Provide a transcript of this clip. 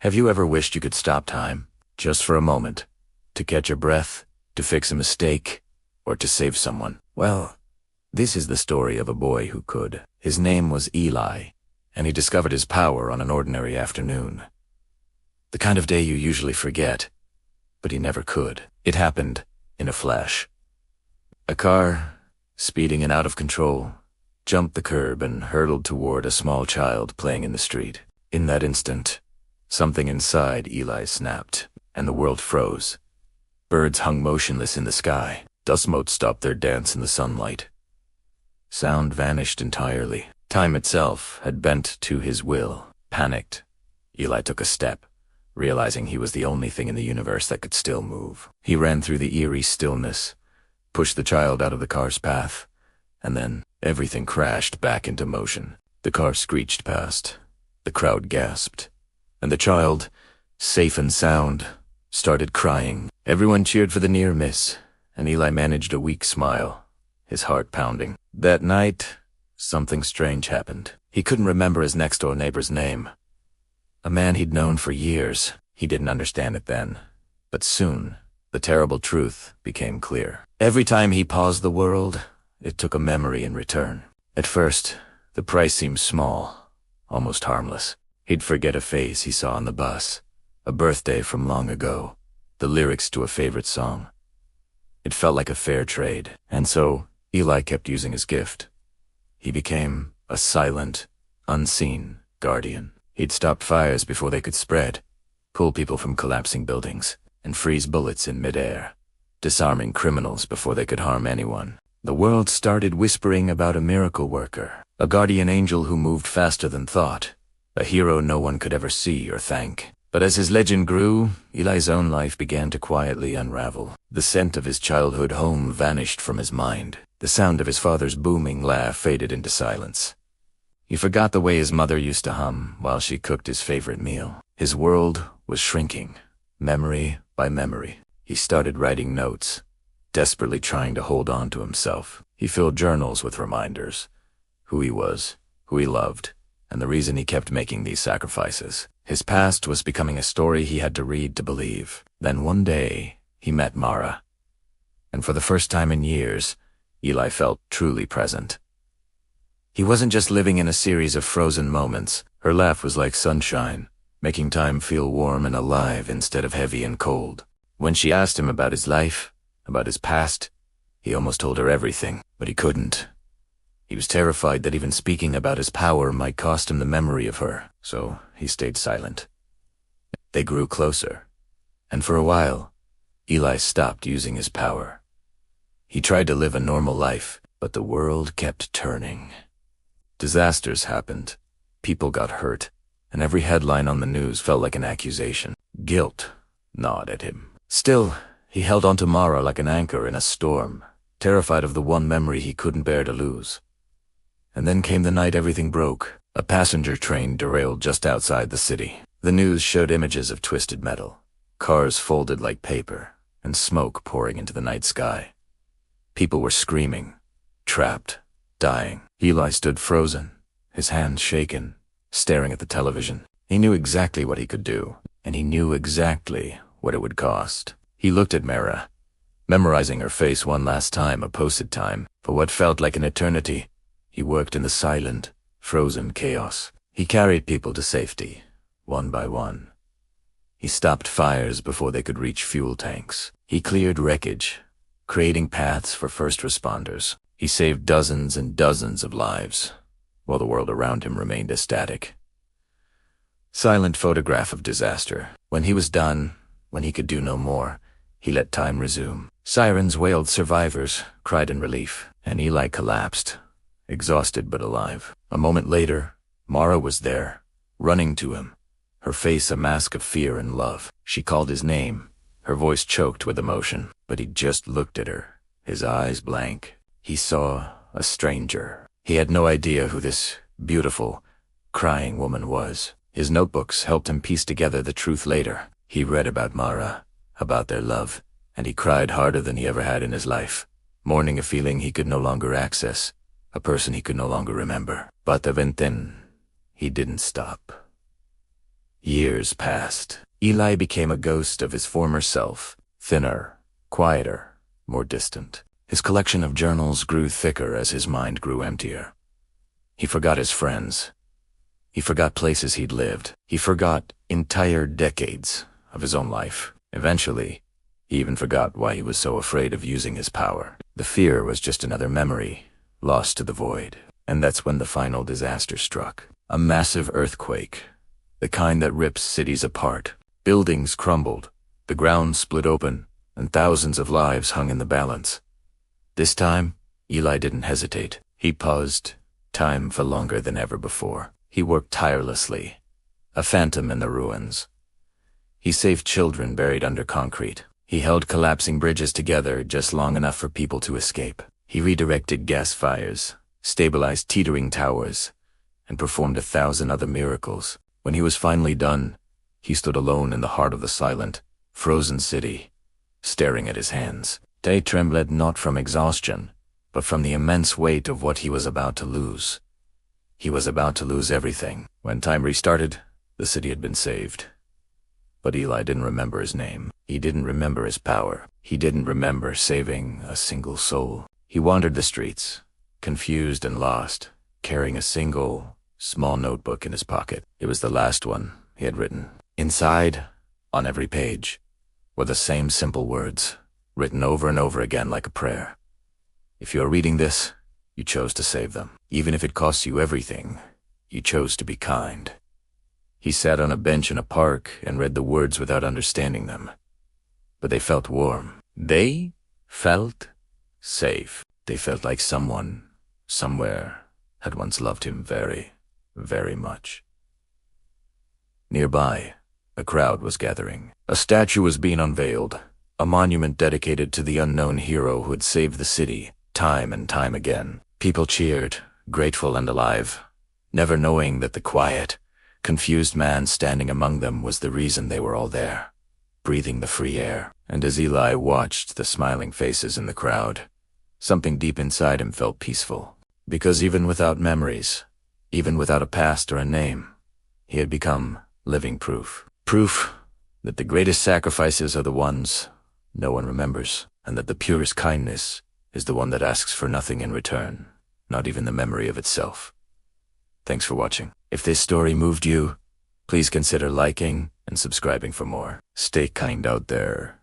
Have you ever wished you could stop time, just for a moment, to catch your breath, to fix a mistake, or to save someone? Well, this is the story of a boy who could. His name was Eli, and he discovered his power on an ordinary afternoon. The kind of day you usually forget, but he never could. It happened in a flash. A car, speeding and out of control, jumped the curb and hurtled toward a small child playing in the street. In that instant, something inside Eli snapped, and the world froze. Birds hung motionless in the sky. Dust motes stopped their dance in the sunlight. Sound vanished entirely. Time itself had bent to his will. Panicked, Eli took a step, realizing he was the only thing in the universe that could still move. He ran through the eerie stillness, pushed the child out of the car's path, and then everything crashed back into motion. The car screeched past. The crowd gasped. And the child, safe and sound, started crying. Everyone cheered for the near miss, and Eli managed a weak smile, his heart pounding. That night, something strange happened. He couldn't remember his next-door neighbor's name. A man he'd known for years. He didn't understand it then. But soon, the terrible truth became clear. Every time he paused the world, it took a memory in return. At first, the price seemed small, almost harmless. He'd forget a face he saw on the bus, a birthday from long ago, the lyrics to a favorite song. It felt like a fair trade, and so Eli kept using his gift. He became a silent, unseen guardian. He'd stop fires before they could spread, pull people from collapsing buildings, and freeze bullets in midair, disarming criminals before they could harm anyone. The world started whispering about a miracle worker, a guardian angel who moved faster than thought, a hero no one could ever see or thank. But as his legend grew, Eli's own life began to quietly unravel. The scent of his childhood home vanished from his mind. The sound of his father's booming laugh faded into silence. He forgot the way his mother used to hum while she cooked his favorite meal. His world was shrinking, memory by memory. He started writing notes, desperately trying to hold on to himself. He filled journals with reminders, who he was, who he loved, and the reason he kept making these sacrifices. His past was becoming a story he had to read to believe. Then one day, he met Mara. And for the first time in years, Eli felt truly present. He wasn't just living in a series of frozen moments. Her laugh was like sunshine, making time feel warm and alive instead of heavy and cold. When she asked him about his life, about his past, he almost told her everything, but he couldn't. He was terrified that even speaking about his power might cost him the memory of her, so he stayed silent. They grew closer, and for a while, Eli stopped using his power. He tried to live a normal life, but the world kept turning. Disasters happened, people got hurt, and every headline on the news felt like an accusation. Guilt gnawed at him. Still, he held on to Mara like an anchor in a storm, terrified of the one memory he couldn't bear to lose. And then came the night everything broke. A passenger train derailed just outside the city. The news showed images of twisted metal, cars folded like paper, and smoke pouring into the night sky. People were screaming, trapped, dying. Eli stood frozen, his hands shaken, staring at the television. He knew exactly what he could do, and he knew exactly what it would cost. He looked at Mara, memorizing her face one last time, a posted time. For what felt like an eternity, he worked in the silent, frozen chaos. He carried people to safety, one by one. He stopped fires before they could reach fuel tanks. He cleared wreckage, creating paths for first responders. He saved dozens and dozens of lives, while the world around him remained ecstatic. Silent photograph of disaster. When he was done, when he could do no more, he let time resume. Sirens wailed survivors, cried in relief, and Eli collapsed, exhausted but alive. A moment later, Mara was there, running to him, her face a mask of fear and love. She called his name, her voice choked with emotion, but he just looked at her, his eyes blank. He saw a stranger. He had no idea who this beautiful, crying woman was. His notebooks helped him piece together the truth later. He read about Mara, about their love, and he cried harder than he ever had in his life, mourning a feeling he could no longer access, a person he could no longer remember. But then, he didn't stop. Years passed. Eli became a ghost of his former self, thinner, quieter, more distant. His collection of journals grew thicker as his mind grew emptier. He forgot his friends. He forgot places he'd lived. He forgot entire decades of his own life. Eventually, he even forgot why he was so afraid of using his power. The fear was just another memory, lost to the void. And that's when the final disaster struck. A massive earthquake, the kind that rips cities apart. Buildings crumbled, the ground split open, and thousands of lives hung in the balance. This time, Eli didn't hesitate. He paused, time for longer than ever before. He worked tirelessly, a phantom in the ruins. He saved children buried under concrete. He held collapsing bridges together just long enough for people to escape. He redirected gas fires, stabilized teetering towers, and performed 1,000 other miracles. When he was finally done, he stood alone in the heart of the silent, frozen city, staring at his hands. They trembled not from exhaustion, but from the immense weight of what he was about to lose. He was about to lose everything. When time restarted, the city had been saved. But Eli didn't remember his name. He didn't remember his power. He didn't remember saving a single soul. He wandered the streets, confused and lost, carrying a single, small notebook in his pocket. It was the last one he had written. Inside, on every page, were the same simple words, written over and over again like a prayer. If you are reading this, you chose to save them. Even if it costs you everything, you chose to be kind. He sat on a bench in a park and read the words without understanding them. But they felt warm. They felt safe. They felt like someone, somewhere, had once loved him very, very much. Nearby, a crowd was gathering. A statue was being unveiled, a monument dedicated to the unknown hero who had saved the city time and time again. People cheered, grateful and alive, never knowing that the quiet, confused man standing among them was the reason they were all there, breathing the free air. And as Eli watched the smiling faces in the crowd, something deep inside him felt peaceful. Because even without memories, even without a past or a name, he had become living proof. Proof that the greatest sacrifices are the ones no one remembers, and that the purest kindness is the one that asks for nothing in return, not even the memory of itself. Thanks for watching. If this story moved you, please consider liking and subscribing for more. Stay kind out there.